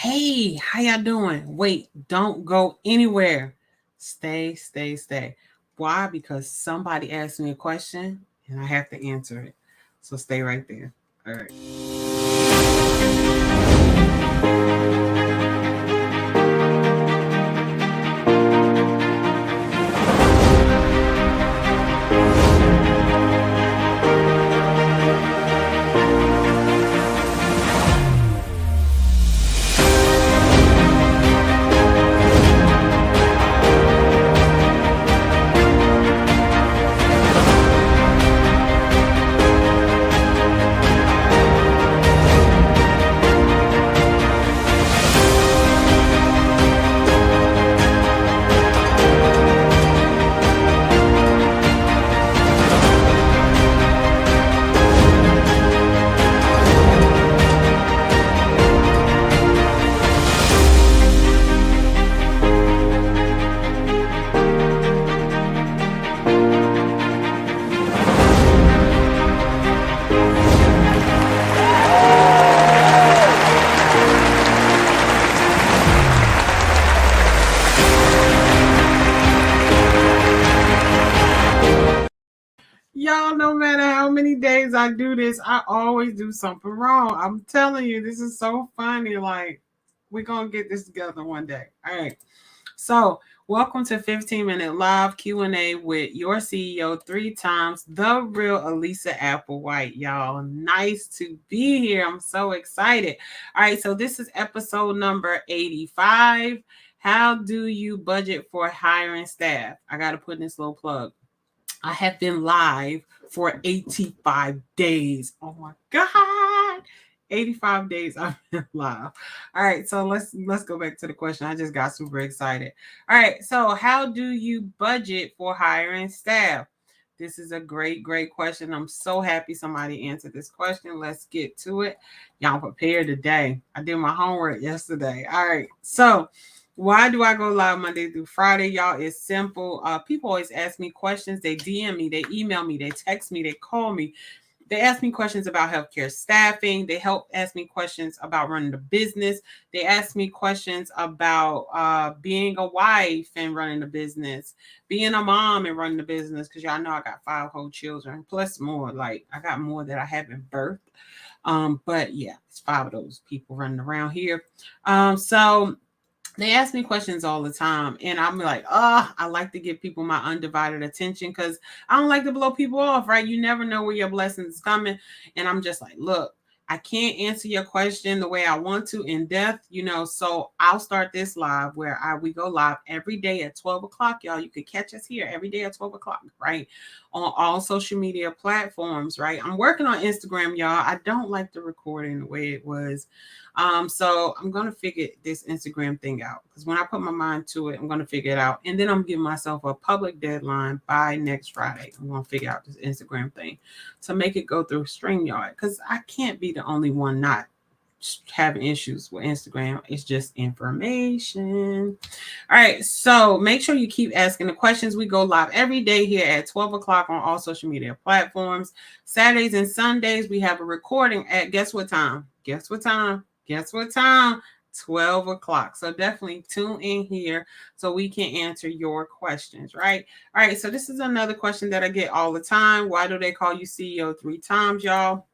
Hey, how y'all doing? Wait, don't go anywhere. Stay. Why? Because somebody asked me a question and I have to answer it. So stay right there. All right. Y'all, no matter how many days I do this, I always do something wrong. I'm telling you, this is so funny. Like, we're going to get this together one day. All right. So, welcome to 15-minute live Q&A with your CEO 3 times, the real Alisa Applewhite, y'all. Nice to be here. I'm so excited. All right, so this is episode number 85. How do you budget for hiring staff? I got to put in this little plug. I have been live for 85 days. Oh my God. 85 days I've been live. All right, so let's go back to the question. I just got super excited. All right, so how do you budget for hiring staff? This is a great question. I'm so happy somebody answered this question. Let's get to it. Y'all prepared today. I did my homework yesterday. All right, so why do I go live Monday through Friday, y'all? It's simple. People always ask me questions. They DM me, they email me, they text me, they call me. They ask me questions about healthcare staffing. They ask me questions about running the business. They ask me questions about being a wife and running the business, being a mom and running the business, because y'all know I got 5 whole children, plus more. Like, I got more that I haven't birthed. But yeah, it's 5 of those people running around here. So they ask me questions all the time, and I'm like, I like to give people my undivided attention because I don't like to blow people off, right? You never know where your blessings coming. And I'm just like, look, I can't answer your question the way I want to in depth, so I'll start this live where we go live every day at 12 o'clock, y'all. You could catch us here every day at 12 o'clock, right? On all social media platforms, right? I'm working on Instagram, y'all. I don't like the recording the way it was. So I'm going to figure this Instagram thing out, because when I put my mind to it, I'm going to figure it out. And then I'm giving myself a public deadline by next Friday. I'm going to figure out this Instagram thing to make it go through StreamYard, because I can't be the only one not having issues with Instagram. It's just information. All right, so make sure you keep asking the questions. We go live every day here at 12 o'clock on all social media platforms. Saturdays and Sundays, we have a recording at guess what time? 12 o'clock. So definitely tune in here so we can answer your questions, right? All right, so this is another question that I get all the time. Why do they call you CEO 3 times, y'all?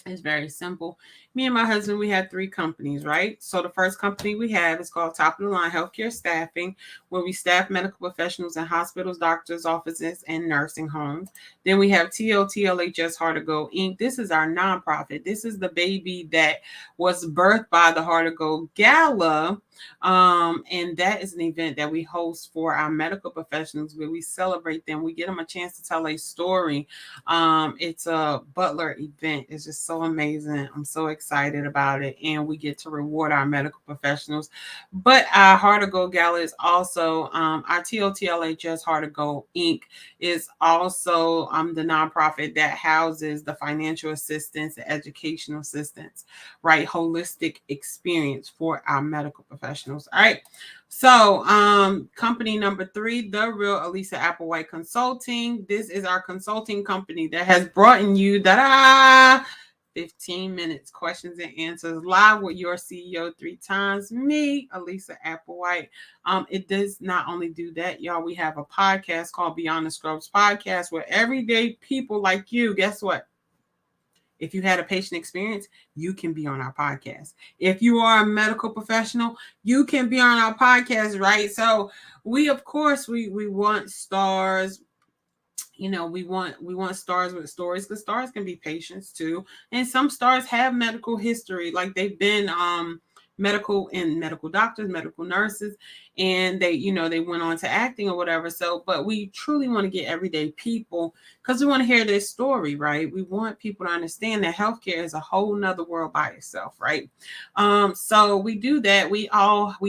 It's very simple. Me and my husband, we had 3 companies, right? So the first company we have is called Top of the Line Healthcare Staffing, where we staff medical professionals in hospitals, doctors' offices, and nursing homes. Then we have TOTLHS Heart to Go Inc. This is our nonprofit. This is the baby that was birthed by the Heart to Go Gala. And that is an event that we host for our medical professionals where we celebrate them. We get them a chance to tell a story. It's a Butler event. It's just so amazing. I'm so excited about it. And we get to reward our medical professionals. But our Heart to Go Gala is also our TOTLHS Heart to Go Inc. is also the nonprofit that houses the financial assistance, the educational assistance, right? Holistic experience for our medical professionals. All right. So company number 3, the real Alisa Applewhite Consulting. This is our consulting company that has brought in you 15 minutes, questions and answers, live with your CEO 3 times. Me, Alisa Applewhite. It does not only do that, y'all. We have a podcast called Beyond the Scrubs Podcast, where everyday people like you, guess what? If you had a patient experience, you can be on our podcast. If you are a medical professional, you can be on our podcast, right? So we, of course, we want stars. You know, we want stars with stories, because stars can be patients too, and some stars have medical history, like they've been medical doctors, medical nurses, and they went on to acting or whatever. So but we truly want to get everyday people, because we want to hear their story, right? We want people to understand that healthcare is a whole nother world by itself, right? So we do that. We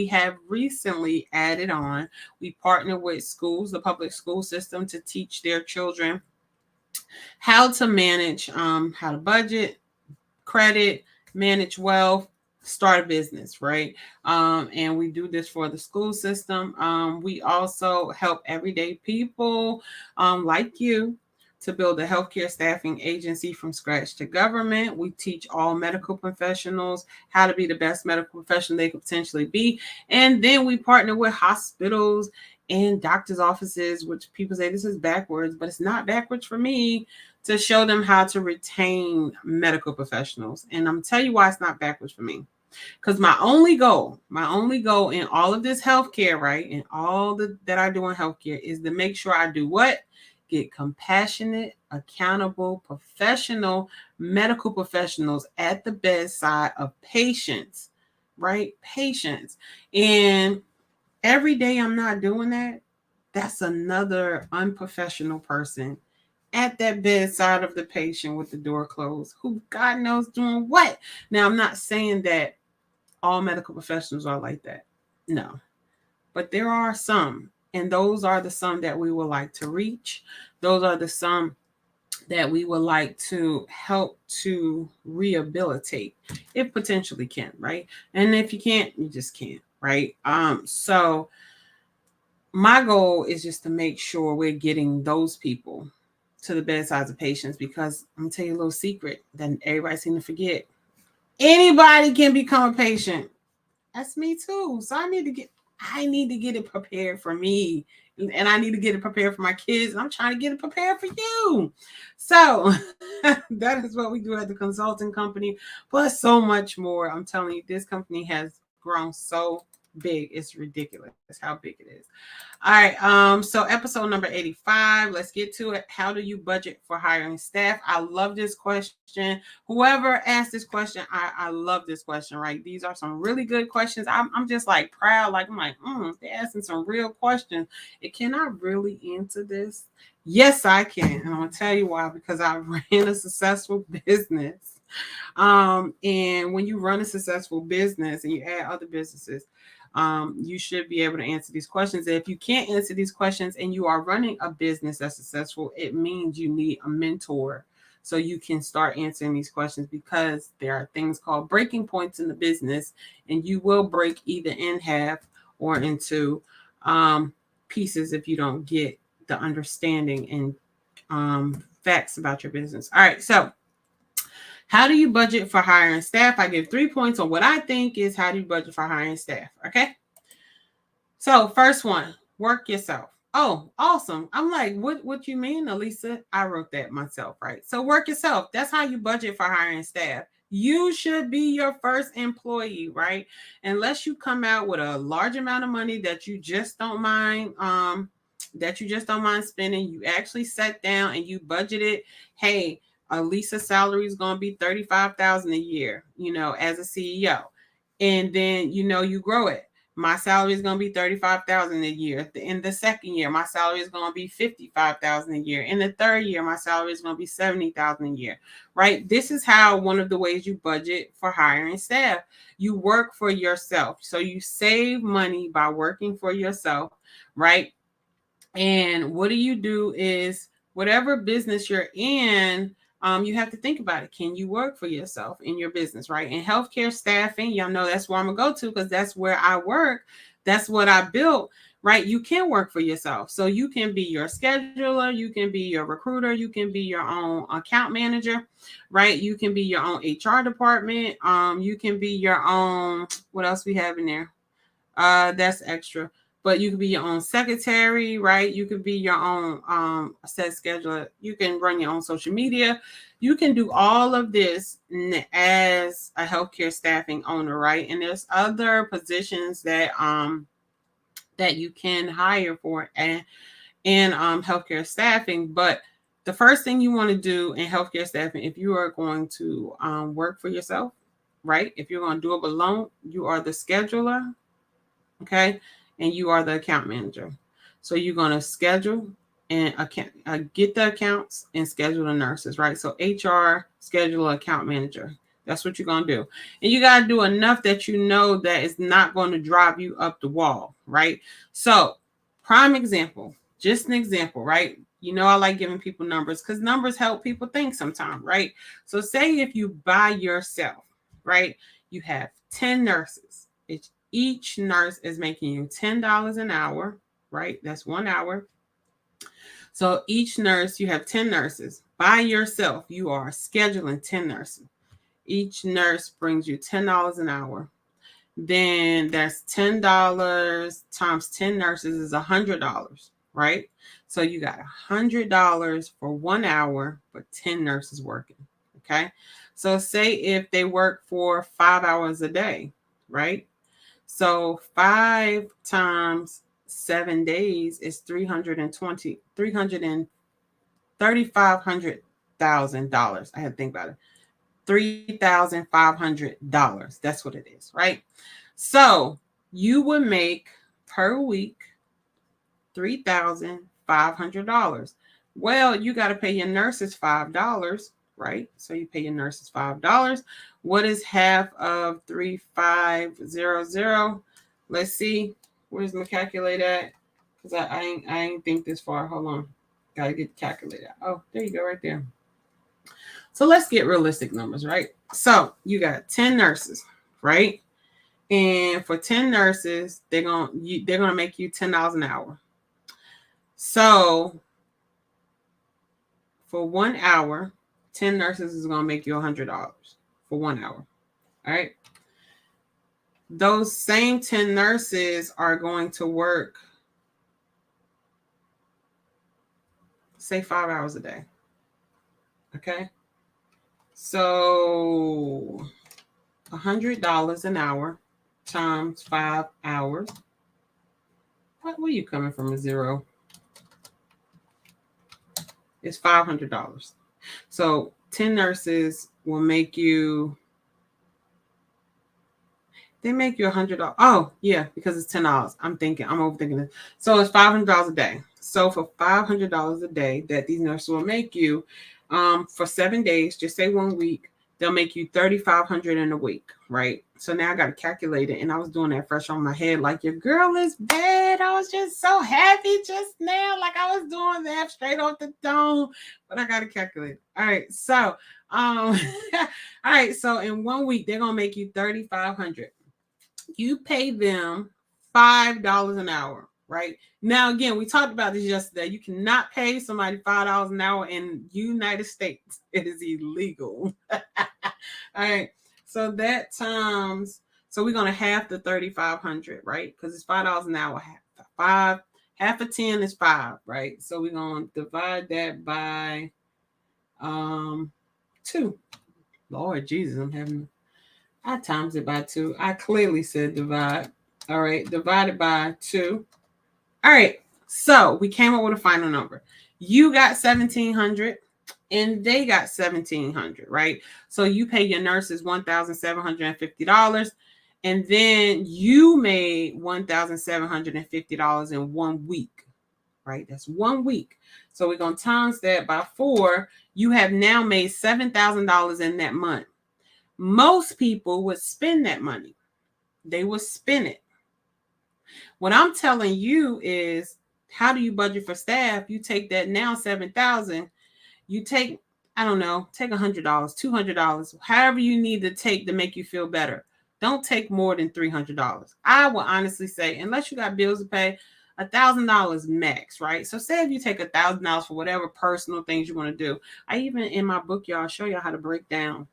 have recently added on, we partner with schools, the public school system, to teach their children how to manage, how to budget, credit, manage wealth, start a business, right? And we do this for the school system. We also help everyday people like you to build a healthcare staffing agency from scratch to government. We teach all medical professionals how to be the best medical professional they could potentially be. And then we partner with hospitals and doctors' offices, which people say this is backwards, but it's not backwards for me, to show them how to retain medical professionals. And I'm telling you why it's not backwards for me. Because my only goal in all of this healthcare, right, and all that I do in healthcare, is to make sure I do what? Get compassionate, accountable, professional medical professionals at the bedside of patients, right? Patients. And every day I'm not doing that, that's another unprofessional person at that bedside of the patient with the door closed, who God knows doing what. Now, I'm not saying that all medical professionals are like that. No. But there are some, and those are the some that we would like to reach. Those are the some that we would like to help to rehabilitate, if potentially can, right? And if you can't, you just can't, right? So my goal is just to make sure we're getting those people to the bedsides of patients, because I'm gonna tell you a little secret that everybody seems to forget. Anybody can become a patient. That's me too. So I need to get it prepared for me, and I need to get it prepared for my kids. And I'm trying to get it prepared for you. So that is what we do at the consulting company, plus so much more. I'm telling you, this company has grown so big. It's ridiculous how big it is. All right. So episode number 85. Let's get to it. How do you budget for hiring staff? I love this question. Whoever asked this question, I love this question, right? These are some really good questions. I'm just like proud. Like, I'm like, they're asking some real questions. Can I really answer this? Yes, I can. And I'm going to tell you why, because I ran a successful business. And when you run a successful business and you add other businesses, you should be able to answer these questions. And if you can't answer these questions and you are running a business that's successful, it means you need a mentor so you can start answering these questions, because there are things called breaking points in the business, and you will break either in half or into pieces if you don't get the understanding and facts about your business. All right, so how do you budget for hiring staff? I give 3 points on what I think is how do you budget for hiring staff. Okay. So first one, work yourself. Oh, awesome. I'm like, what you mean, Alisa? I wrote that myself, right? So work yourself. That's how you budget for hiring staff. You should be your first employee, right? Unless you come out with a large amount of money that you just don't mind, spending. You actually sat down and you budgeted, hey, Alisa's salary is going to be $35,000 a year, as a CEO. And then, you grow it. My salary is going to be $35,000 a year. In the second year, my salary is going to be $55,000 a year. In the third year, my salary is going to be $70,000 a year, right? This is how one of the ways you budget for hiring staff. You work for yourself. So you save money by working for yourself, right? And what you do is, whatever business you're in, you have to think about it. Can you work for yourself in your business, right? In healthcare staffing, y'all know that's where I'm going to go to, because that's where I work. That's what I built. right? You can work for yourself. So you can be your scheduler, you can be your recruiter, you can be your own account manager, right? You can be your own HR department. You can be your own, what else we have in there? That's extra. But you can be your own secretary, right? You can be your own set scheduler. You can run your own social media. You can do all of this as a healthcare staffing owner, right? And there's other positions that you can hire for and in healthcare staffing. But the first thing you want to do in healthcare staffing, if you are going to work for yourself, right? If you're going to do it alone, you are the scheduler, okay, and you are the account manager. So you're going to schedule and get the accounts and schedule the nurses, right? So HR, scheduler, account manager. That's what you're going to do. And you got to do enough that you know that it's not going to drive you up the wall, right? So prime example, just an example, right? You know, I like giving people numbers because numbers help people think sometimes, right? So say if you by yourself, right, you have 10 nurses. Each nurse is making you $10 an hour, right? That's 1 hour. So each nurse, you have 10 nurses. By yourself, you are scheduling 10 nurses. Each nurse brings you $10 an hour. Then that's $10 times 10 nurses is $100, right? So you got $100 for 1 hour for 10 nurses working, okay? So say if they work for 5 hours a day, right? So 5 times 7 days is $335,000. I had to think about it. $3,500. That's what it is, right? So you would make per week $3,500. Well, you got to pay your nurses $5, right? So you pay your nurses $5. What is half of 3,500? Let's see. Where's my calculator at? Because I ain't think this far. Hold on. Gotta get the calculator. Oh, there you go, right there. So let's get realistic numbers, right? So you got 10 nurses, right? And for 10 nurses, they're gonna make you $10 an hour. So for 1 hour, 10 nurses is gonna make you $100 for 1 hour. All right. Those same 10 nurses are going to work, say, 5 hours a day. Okay. So $100 an hour times 5 hours. Where are you coming from a zero? It's $500. So 10 nurses will make you, they make you $100. Oh, yeah, because it's $10. I'm overthinking it. So it's $500 a day. So for $500 a day that these nurses will make you, for 7 days, just say 1 week, they'll make you $3,500 in a week, right? So now I got to calculate it, and I was doing that fresh on my head, like your girl is bad. I was just so happy just now, like I was doing that straight off the dome, but I got to calculate it. All right, so all right, so in 1 week they're gonna make you $3,500. You pay them $5 an hour, right? Now, again, we talked about this yesterday. You cannot pay somebody $5 an hour in United States. It is illegal. All right. So that times, so we're going to half the 3,500, right? Because it's $5 an hour. Half of 10 is 5, right? So we're going to divide that by 2. Lord Jesus, I times it by 2. I clearly said divide. All right, divided by 2. All right, so we came up with a final number. You got $1,700 and they got $1,700, right? So you pay your nurses $1,750, and then you made $1,750 in 1 week, right? That's 1 week. So we're going to times that by 4. You have now made $7,000 in that month. Most people would spend that money. They would spend it. What I'm telling you is, how do you budget for staff? You take that now $7,000. You take, I don't know, take $100, $200, however you need to take to make you feel better. Don't take more than $300. I will honestly say, unless you got bills to pay, $1,000 max, right? So say if you take $1,000 for whatever personal things you want to do. I even in my book, y'all, show y'all how to break down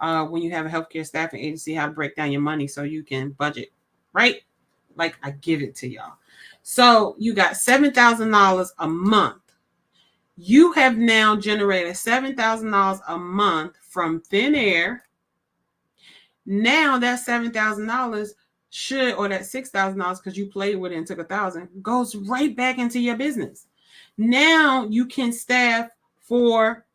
when you have a healthcare staffing agency, how to break down your money so you can budget, right? Like I give it to y'all. So you got $7,000 a month. You have now generated $7,000 a month from thin air. Now that $7,000 should, or that $6,000 because you played with it and took $1,000, goes right back into your business. Now you can staff for,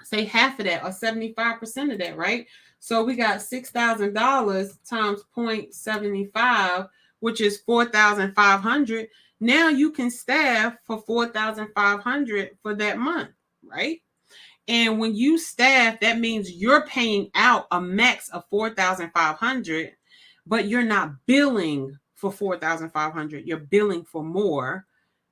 say, half of that or 75% of that, right? So we got $6,000 times 0.75, which is 4,500. Now you can staff for 4,500 for that month, right? And when you staff, that means you're paying out a max of 4,500, but you're not billing for 4,500. You're billing for more,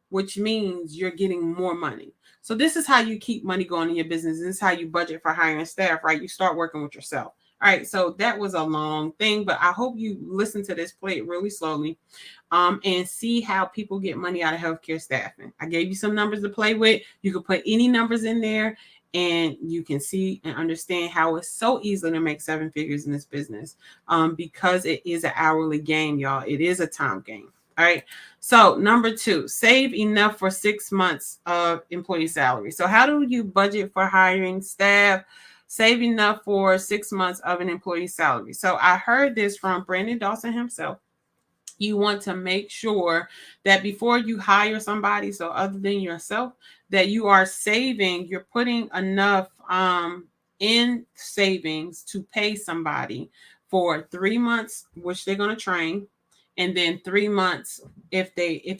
which means you're getting more money. So this is how you keep money going in your business. This is how you budget for hiring staff, right? You start working with yourself. All right, so that was a long thing, but I hope you listen to this, play it really slowly, and see how people get money out of healthcare staffing. I gave you some numbers to play with. You can put any numbers in there, and you can see and understand how it's so easy to make 7 figures in this business, because it is an hourly game, y'all. It is a time game. All right. So number 2, save enough for 6 months of employee salary. So how do you budget for hiring staff? Save enough for 6 months of an employee salary. So I heard this from Brandon Dawson himself. You want to make sure that before you hire somebody, so other than yourself, that you are saving, you're putting enough in savings to pay somebody for 3 months, which they're going to train, and then 3 months if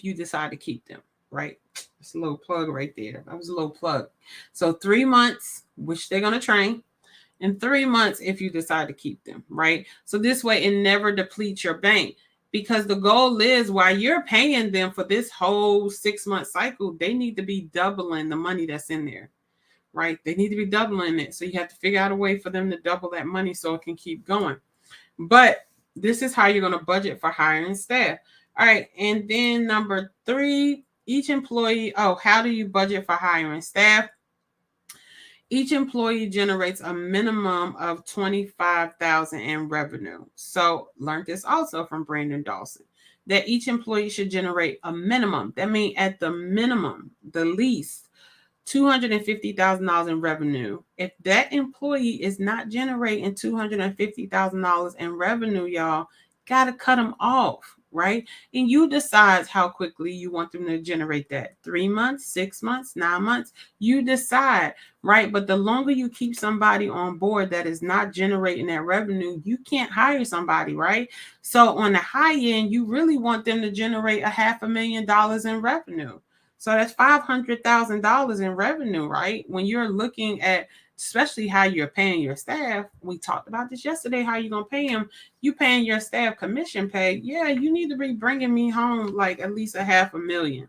you decide to keep them, right? It's a little plug right there. That was a little plug. So 3 months, which they're going to train, and 3 months if you decide to keep them, right? So this way it never depletes your bank, because the goal is while you're paying them for this whole 6-month cycle, they need to be doubling the money that's in there, right? They need to be doubling it. So you have to figure out a way for them to double that money so it can keep going. But this is how you're going to budget for hiring staff. All right. And then number 3, each employee. How do you budget for hiring staff? Each employee generates a minimum of $25,000 in revenue. So learned this also from Brandon Dawson, that each employee should generate a minimum. That means at the minimum, the least, $250,000 in revenue. If that employee is not generating $250,000 in revenue, y'all gotta cut them off, right? And you decide how quickly you want them to generate that. 3 months, 6 months, 9 months, you decide, right? But the longer you keep somebody on board that is not generating that revenue, you can't hire somebody, right? So on the high end, you really want them to generate $500,000 in revenue. So that's $500,000 in revenue, right? When you're looking at, especially how you're paying your staff, we talked about this yesterday, how you're going to pay them. You paying your staff commission pay. Yeah, you need to be bringing me home like at least $500,000.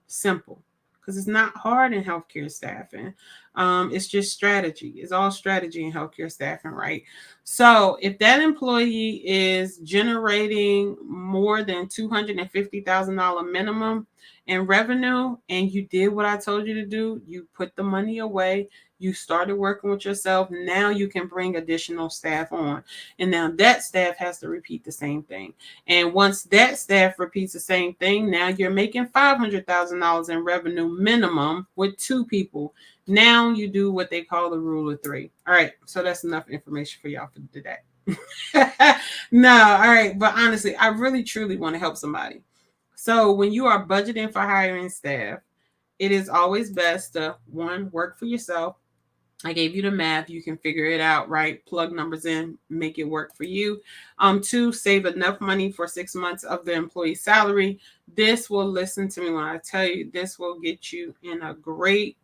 Simple. Because it's not hard in healthcare staffing. It's just strategy. It's all strategy in healthcare staffing, right? So if that employee is generating more than $250,000 minimum in revenue, and you did what I told you to do, you put the money away, you started working with yourself, now you can bring additional staff on. And now that staff has to repeat the same thing. And once that staff repeats the same thing, now you're making $500,000 in revenue minimum with 2 people. Now you do what they call the rule of 3. All right, so that's enough information for y'all for today. No, all right, but honestly, I really truly want to help somebody. So when you are budgeting for hiring staff, it is always best to, 1, work for yourself. I gave you the math. You can figure it out, right? Plug numbers in, make it work for you. 2, save enough money for 6 months of the employee salary. This will, listen to me when I tell you, this will get you in a great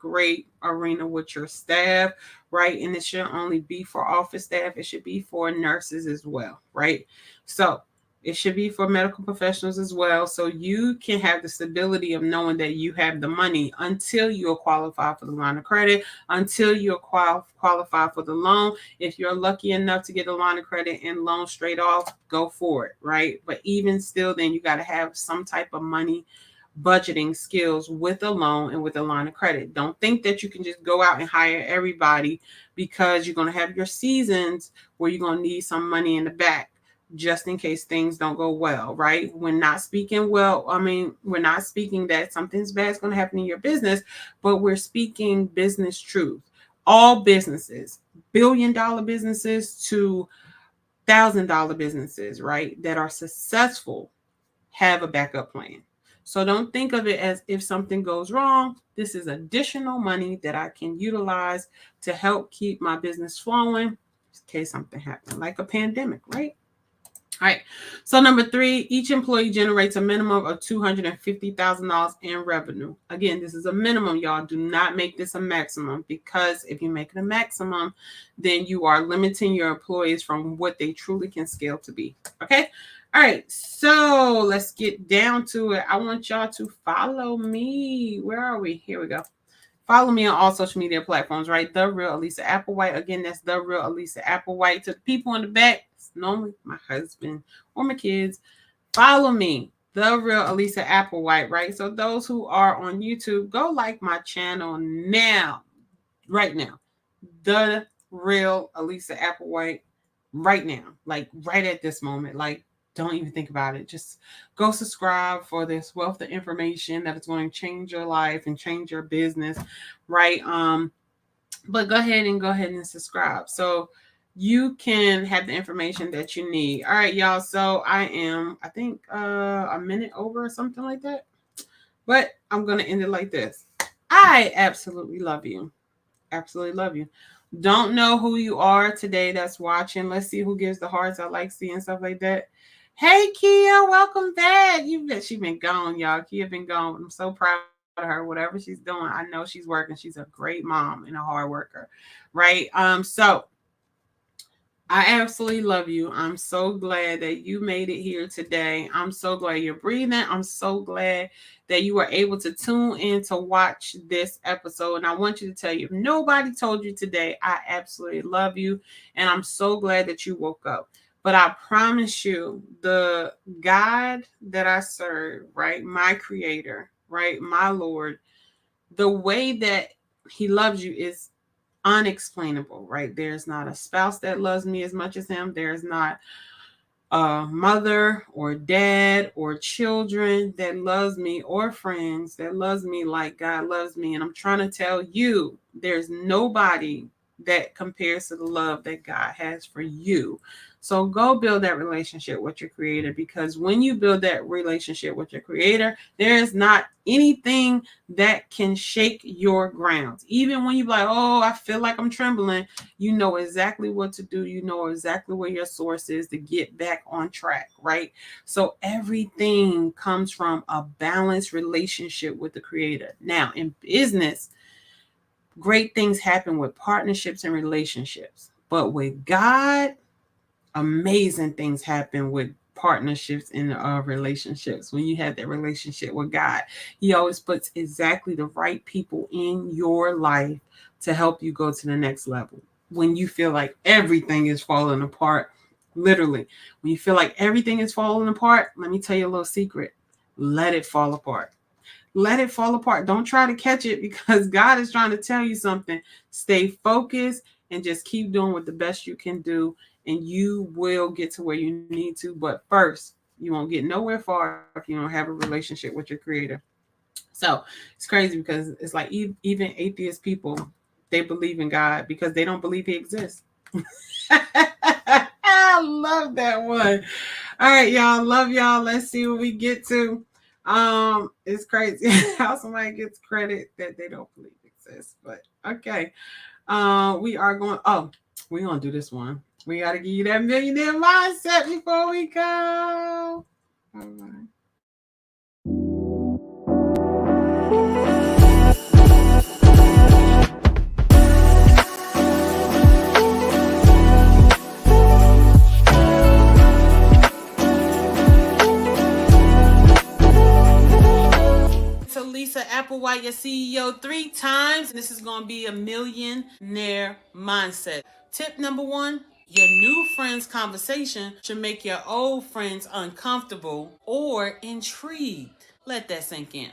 arena with your staff, right? And it should only be for office staff. It should be for nurses as well, right? So it should be for medical professionals as well. So you can have the stability of knowing that you have the money until you'll qualify for the line of credit, until you'll qualify for the loan. If you're lucky enough to get a line of credit and loan straight off, go for it, right? But even still, then you got to have some type of money budgeting skills with a loan and with a line of credit. Don't think that you can just go out and hire everybody, because you're going to have your seasons where you're going to need some money in the back just in case things don't go well, right? We're not speaking we're not speaking that something's bad is going to happen in your business, but we're speaking business truth. All businesses, $1 billion businesses to $1,000 businesses, right, that are successful, have a backup plan. So don't think of it as if something goes wrong. This is additional money that I can utilize to help keep my business flowing in case something happens, like a pandemic, right? All right. So number 3, each employee generates a minimum of $250,000 in revenue. Again, this is a minimum, y'all. Do not make this a maximum, because if you make it a maximum, then you are limiting your employees from what they truly can scale to be. Okay. All right. So let's get down to it. I want y'all to follow me. Where are we? Here we go. Follow me on all social media platforms, right? The Real Alisa Applewhite. Again, that's The Real Alisa Applewhite. To the people in the back, it's normally my husband or my kids. Follow me, The Real Alisa Applewhite, right? So those who are on YouTube, go like my channel now, right now. The Real Alisa Applewhite, right now, like right at this moment. Like, don't even think about it. Just go subscribe for this wealth of information that is going to change your life and change your business, right? But go ahead and subscribe so you can have the information that you need. All right, y'all. So I think a minute over or something like that. But I'm gonna end it like this. I absolutely love you. Absolutely love you. Don't know who you are today that's watching. Let's see who gives the hearts. I like seeing stuff like that. Hey, Kia, welcome back. She's been gone, y'all. Kia been gone. I'm so proud of her. Whatever she's doing, I know she's working. She's a great mom and a hard worker, right? So I absolutely love you. I'm so glad that you made it here today. I'm so glad you're breathing. I'm so glad that you were able to tune in to watch this episode. And I want you to tell you, if nobody told you today, I absolutely love you. And I'm so glad that you woke up. But I promise you, the God that I serve, right, my creator, right, my Lord, the way that he loves you is unexplainable, right? There's not a spouse that loves me as much as him. There's not a mother or dad or children that loves me, or friends that loves me like God loves me. And I'm trying to tell you, there's nobody that compares to the love that God has for you. So go build that relationship with your creator, because when you build that relationship with your creator, there is not anything that can shake your grounds. Even when you're like, oh, I feel like I'm trembling, you know exactly what to do. You know exactly where your source is to get back on track, right? So everything comes from a balanced relationship with the creator. Now, in business, great things happen with partnerships and relationships. But with God, amazing things happen with partnerships and relationships. When you have that relationship with God, he always puts exactly the right people in your life to help you go to the next level. When you feel like everything is falling apart, literally, when you feel like everything is falling apart, let me tell you a little secret. Let it fall apart. Let it fall apart. Don't try to catch it, because God is trying to tell you something. Stay focused and just keep doing what the best you can do, and you will get to where you need to. But first, you won't get nowhere far if you don't have a relationship with your creator. So it's crazy, because it's like even atheist people, they believe in God because they don't believe he exists. I love that one. All right, y'all. Love y'all. Let's see what we get to. It's crazy how somebody gets credit that they don't believe exists. But okay. We're gonna do this one. We gotta give you that millionaire mindset before we go. All right. Alisa Applewhite, your CEO 3 times. This is going to be a millionaire mindset. Tip number 1, your new friends' conversation should make your old friends uncomfortable or intrigued. Let that sink in.